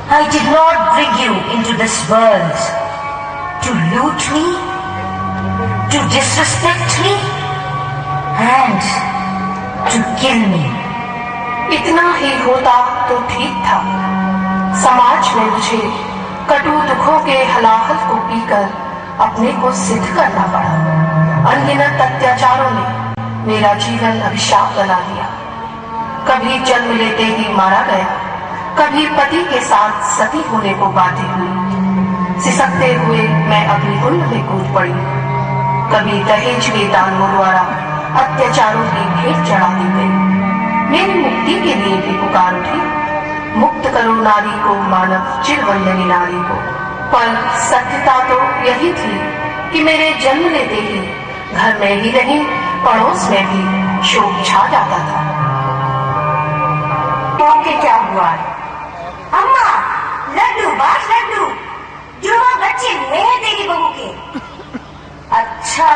I did not bring you into this world to loot me, to disrespect me, and to kill me. इतना ही होता तो ठीक था। समाज में मुझे कटु दुखों के हलाहल को पीकर अपने को सिद्ध करना पड़ा। अनगिनत अत्याचारों ने मेरा जीवन अभिशाप बना दिया। कभी जन्म लेते ही मारा गया, कभी पति के साथ सती होने को बाध्य हुई। सिसकते हुए मैं अपनी कुंड में कूद पड़ी। कभी दहेज के दानों द्वारा अत्याचारों की भेंट चढ़ा दी गई। मेरी मुक्ति के लिए भी पुकार उठी, मुक्त करो नारी को, मानव चिरवंदनी नारी को। पर सत्यता तो यही थी कि मेरे जन्म लेते ही घर में ही नहीं, पड़ोस में भी शोक छा जाता था। के क्या हुआ है? अम्मा, लड्डू बास लड्डू, जुड़वा बच्चे हुए हैं तेरी बहू के। अच्छा,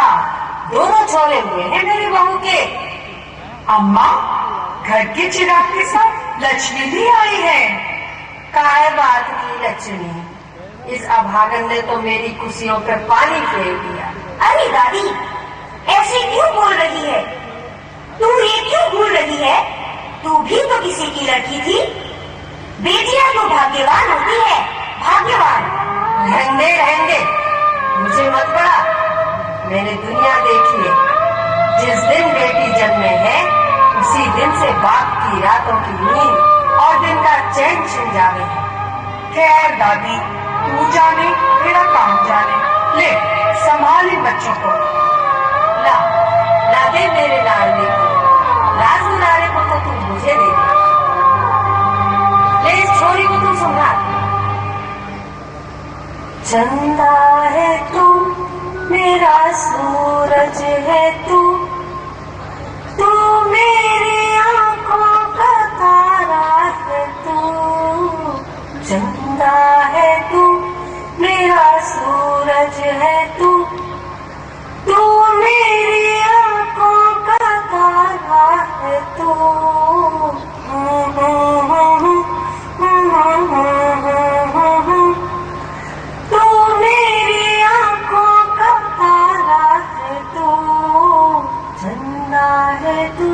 दोनों छोले हुए हैं मेरी बहू के। अम्मा, घर के चिराग के साथ लक्ष्मी भी आई है। काय बात की लक्ष्मी? इस अभागन ने तो मेरी खुशियों पर पानी फेर दिया। अरे दादी, ऐसे क्यों बोल रही है? तू ये क्यों भूल रही है? तू भी तो किसी की लड़की थी। बेटियां तो भाग्यवान होती है, भाग्यवान। रहने, मुझे मत पड़ा। मैंने दुनिया देखी है। जिस दिन बेटी जन्मे है, उसी दिन से बाप की रातों की नींद और दिन का चैन छिन जावे है। खैर दादी, तू जाने, मेरा काम जाने। ले, संभाल इन बच्चों को। ला दे मेरे लाडले को। राज दुलारे को तो तू मुझे दे दे। ले इस छोरी को तू संभाल। चंदा है तू, मेरा सूरज है तू, तू मेरी आंखों का तारा है तू। चंदा है तू, मेरा सूरज है तू, तू मेरी आंखों का तारा है तू। तू मेरी आंखों का तारा है तू, चंदा है तू।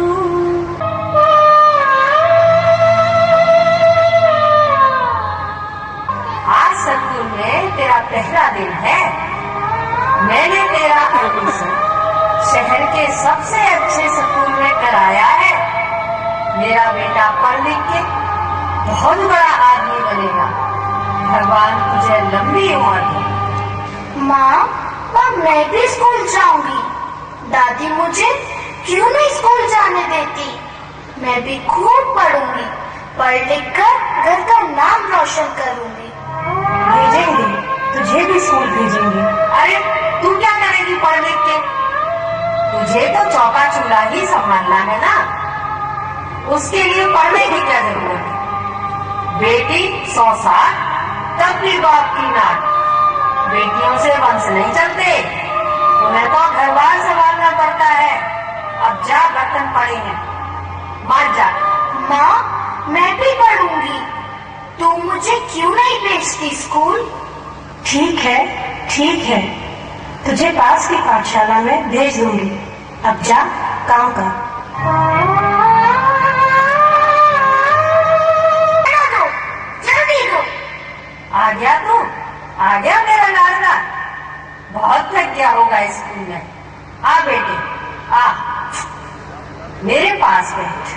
आज स्कूल में तेरा पहला दिन है। मैंने तेरा एडमिशन शहर के सबसे अच्छे स्कूल में कराया है। मेरा बेटा पढ़ लिख के बहुत बड़ा आदमी बनेगा। भगवान तुझे लंबी उम्र दे। माँ, मैं भी स्कूल जाऊंगी। दादी मुझे क्यों नहीं स्कूल जाने देती? मैं भी खूब पढ़ूंगी, पढ़ लिख कर घर का नाम रोशन करूंगी। भेजेंगे, तुझे भी स्कूल भेजेंगे। अरे तू क्या करेगी पढ़ लिख के? तुझे तो चौका चूल्हा ही संभालना है ना। उसके लिए पढ़ने की क्या जरूरत है? बेटी 100 साल तब भी बाप की नाक। बेटियों से वंश नहीं चलते। तुम्हें तो घर बार संभालना पड़ता है। अब जा, बर्तन पड़े हैं, मार जा। माँ, मैं भी पढ़ूंगी। तू मुझे क्यों नहीं भेजती स्कूल? ठीक है, तुझे पास की पाठशाला में भेज दूंगी। अब जा, काम कर। आ गया मेरा लाडला। बहुत थक गया होगा स्कूल में। आ बेटे, आ मेरे पास बैठ।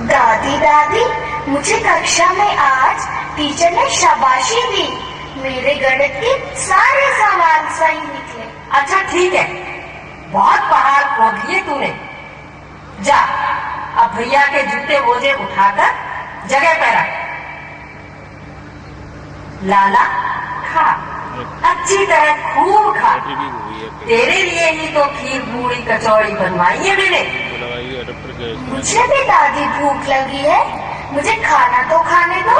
दादी, मुझे कक्षा में आज टीचर ने शाबाशी दी। मेरे गणित के सारे सवाल सही निकले। अच्छा ठीक है, बहुत पहाड़ खोद लिए तूने। जा, अब भैया के जूते बोझे उठाकर जगह पर रख। लाला, खा, अच्छी तरह खूब खा। तेरे लिए ही तो खीर पूरी कचौड़ी बनवाई है मैंने। मुझे भी दादी भूख लगी है, मुझे खाना तो खाने दो।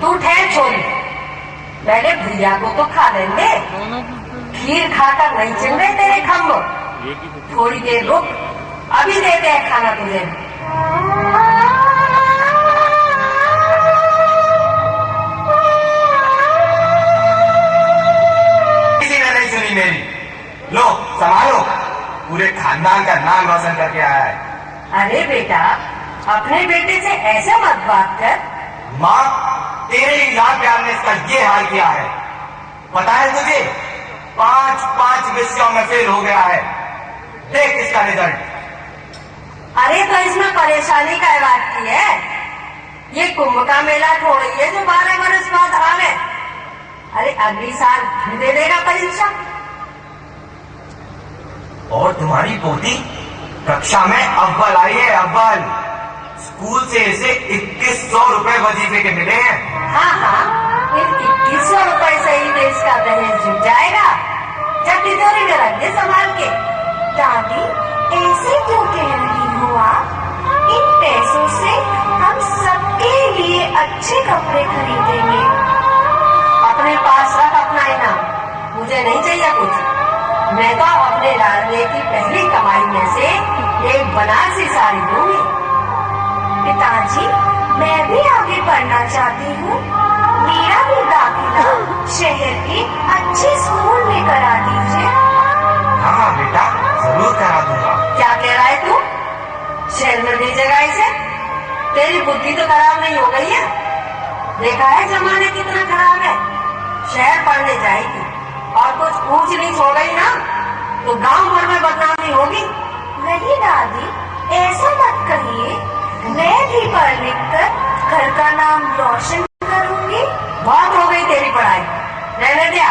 तू ठहर छोरी, पहले भैया को तो खा लेंगे। खीर खाकर नहीं चिन रहे तेरे खम्भ। थोड़ी देर रुक, अभी देते हैं खाना तुझे। नाम रोशन करके आया है। अरे बेटा, अपने बेटे से ऐसे मत बात कर। माँ, तेरे ही लाल प्यार ने इसका ये हाल किया है। पता है तुझे, 5 विषयों में फेल हो गया है। देख इसका रिजल्ट। अरे तो इसमें परेशानी का बात की है? ये कुंभ का मेला थोड़ी है जो 12 वर्ष बाद आवे। अरे अगली साल फिर दे देगा परीक्षा। और तुम्हारी पोती कक्षा में अव्वल आई है, अव्वल। स्कूल से इसे 2100 रुपए वजीफे के मिले हैं। हाँ, फिर 2100 रुपए से ही देश का दहेज जुट जाएगा। जब तिजोरी में रख दे संभाल के। दादी, ऐसे क्यों कह रही हो आप? इन पैसों से हम सबके लिए अच्छे कपड़े खरीदेंगे। अपने पास रख अपना इनाम, मुझे नहीं चाहिए कुछ। मैं तो अपने लाडले की पहली कमाई में से एक बनारसी साड़ी लूंगी। पिताजी, मैं भी आगे पढ़ना चाहती हूँ। मेरा भी दाखिला शहर के अच्छे स्कूल में करा दीजिए। हाँ बेटा, जरूर करा दूंगा। क्या कह रहा है तू? शहर में भेजेगा इसे? तेरी बुद्धि तो खराब नहीं हो गई है? देखा है जमाने कितना खराब है। शहर पढ़ने जाएगी और कुछ ऊंच नीच हो गई ना तो गांव भर में बदनामी होगी। नहीं दादी, ऐसा मत कहिए। मैं भी पढ़ लिख कर घर का नाम रोशन करूंगी। बहुत हो गई तेरी पढ़ाई, रहने दिया।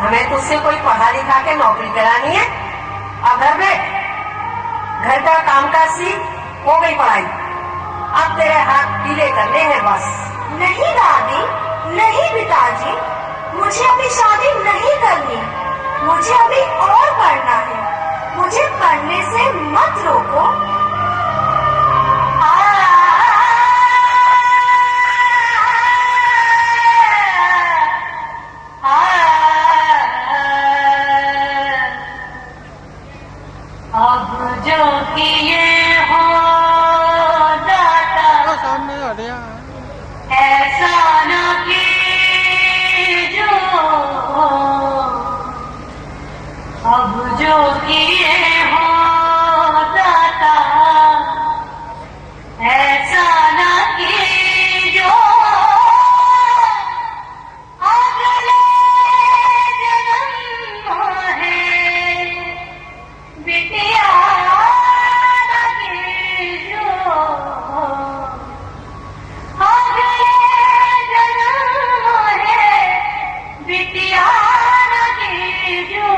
हमें तुझसे कोई पढ़ा लिखा के नौकरी करानी है। अब घर बैठ, घर का कामकाज सीख। हो गई पढ़ाई, अब तेरे हाथ पीले करने हैं बस। नहीं दादी, नहीं पिताजी, मुझे अभी शादी नहीं करनी। मुझे अभी और पढ़ना है। मुझे पढ़ने से मत रोको। अब जो किए हो दाता, सामने आ रहा है। ऐसा न कीजो। अब जो किए हो दाता, ऐसा न कीजो। अगले जन्म है बिटिया न कीजो। अगले जन्म है बिटिया न कीजो।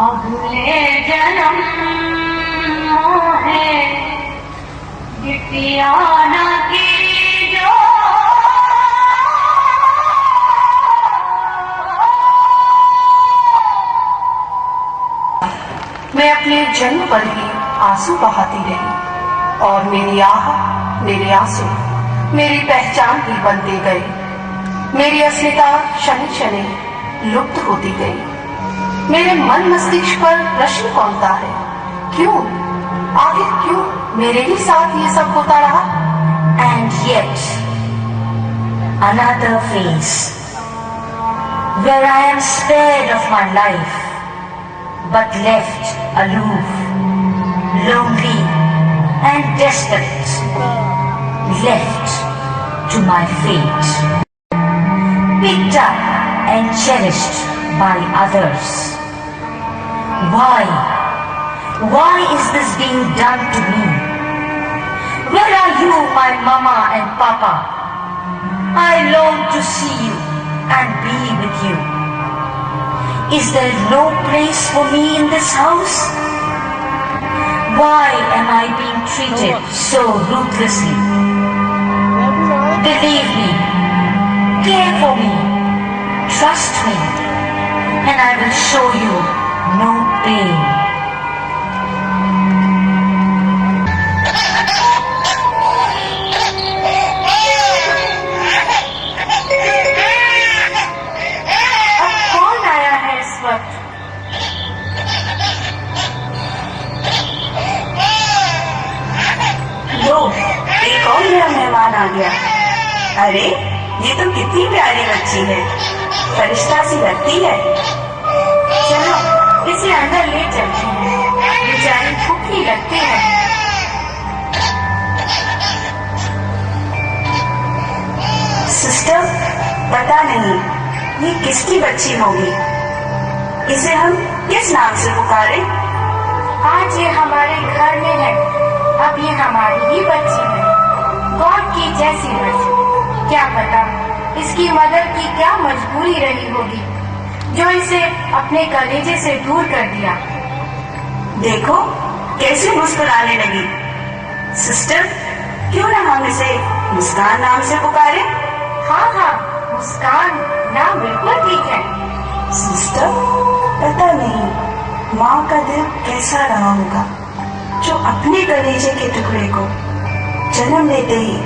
अगले जन्म है बिटिया न कीजो। मैं अपने जन्म पर ही आंसू बहाती रही और मेरी आह, मेरे आंसू मेरी पहचान ही बनते गए। मेरी अस्मिता शनि शनि लुप्त होती गई। मेरे मन मस्तिष्क पर प्रश्न कौनता है, क्यों, आखिर क्यों मेरे ही साथ ये सब होता रहा? And yet, another phase where I am spared of my life, but left aloof, lonely and desperate, left to my fate, picked up and cherished by others. Why is this being done to me? Where are you, my mama and papa? I long to see you and be with you. Is there no place for me in this house? Why am I being treated so ruthlessly? Believe me, care for me, trust me, and I will show you no pain. अब कौन आया है इस वक्त? लो, एक और मेरा मेहमान आ गया। अरे, ये तो कितनी प्यारी बच्ची है, फरिश्ता सी लगती है। चलो, इसे इसे अंदर ले चलते हैं, बेचारी भूखी लगती है। सिस्टर, पता नहीं ये किसकी बच्ची होगी। इसे हम किस नाम से पुकारे? आज ये हमारे घर में है, अब ये हमारी ही बच्ची है, गॉड की जैसी बच्ची। क्या पता इसकी मदर की क्या मजबूरी रही होगी जो इसे अपने कलेजे से दूर कर दिया। देखो कैसे मुस्कुराने लगी। सिस्टर, क्यों ना हम इसे मुस्कान नाम से पुकारे? हाँ हाँ, मुस्कान नाम बिल्कुल ठीक है। सिस्टर, पता नहीं माँ का दिल कैसा रहा होगा जो अपने कलेजे के टुकड़े को जन्म लेते ही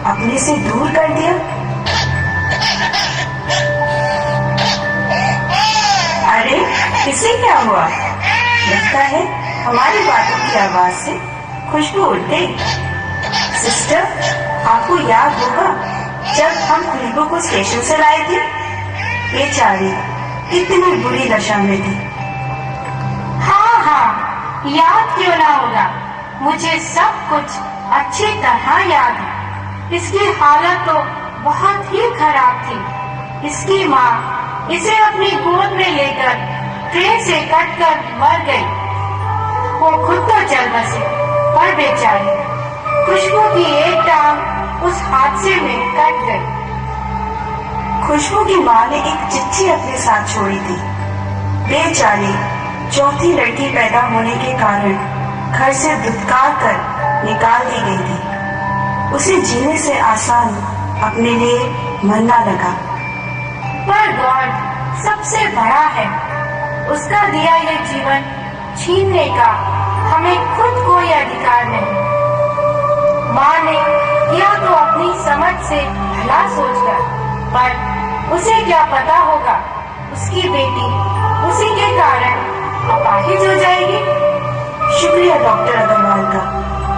अपने से दूर कर दिया। अरे इसे क्या हुआ? लगता है हमारी बातों की आवाज से खुशबू उड़ गई। सिस्टर, आपको याद होगा जब हम खुशबू को स्टेशन से लाए थे? बेचारी कितनी बुरी दशा में थी। हाँ हाँ, याद क्यों ना होगा, मुझे सब कुछ अच्छी तरह याद है। इसकी हालत तो बहुत ही खराब थी। इसकी माँ इसे अपनी गोद में लेकर ट्रेन से कटकर मर गई। वो खुद तो चल बसी, पर बेचारी खुशबू की एक टांग उस हादसे में कट गई। खुशबू की माँ ने एक चिट्ठी अपने साथ छोड़ी थी। बेचारी चौथी लड़की पैदा होने के कारण घर से धुतकार कर निकाल दी गई थी। उसे जीने से आसान अपने लिए मरना लगा। पर गॉड सबसे बड़ा है, उसका दिया ये जीवन छीनने का हमें खुद कोई अधिकार नहीं। माँ ने किया तो अपनी समझ से भला सोचकर, पर उसे क्या पता होगा उसकी बेटी उसी के कारण अपाहिज हो जाएगी। शुक्रिया डॉक्टर अग्रवाल का,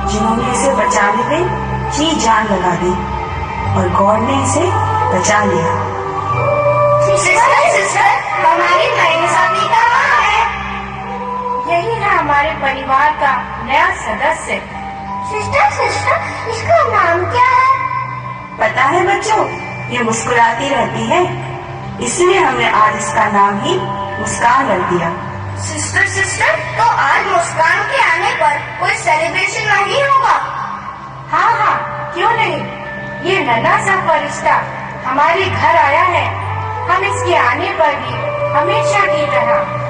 जिन्होंने इसे बचाने में जी जान लगा दी और गॉड ने इसे बचा लिया। सिस्टर, हमारी नाइंसाफी कहाँ है? यही है हमारे परिवार का नया सदस्य। सिस्टर, इसका नाम क्या है? पता है बच्चों, ये मुस्कुराती रहती है, इसलिए हमने आज इसका नाम ही मुस्कान रख दिया। सिस्टर, तो आज मुस्कान के आने पर कोई सेलिब्रेशन नहीं होगा? हाँ हाँ, क्यों नहीं। ये नन्हा सा फरिश्ता हमारे घर आया है, हम इसके आने पर भी हमेशा की तरह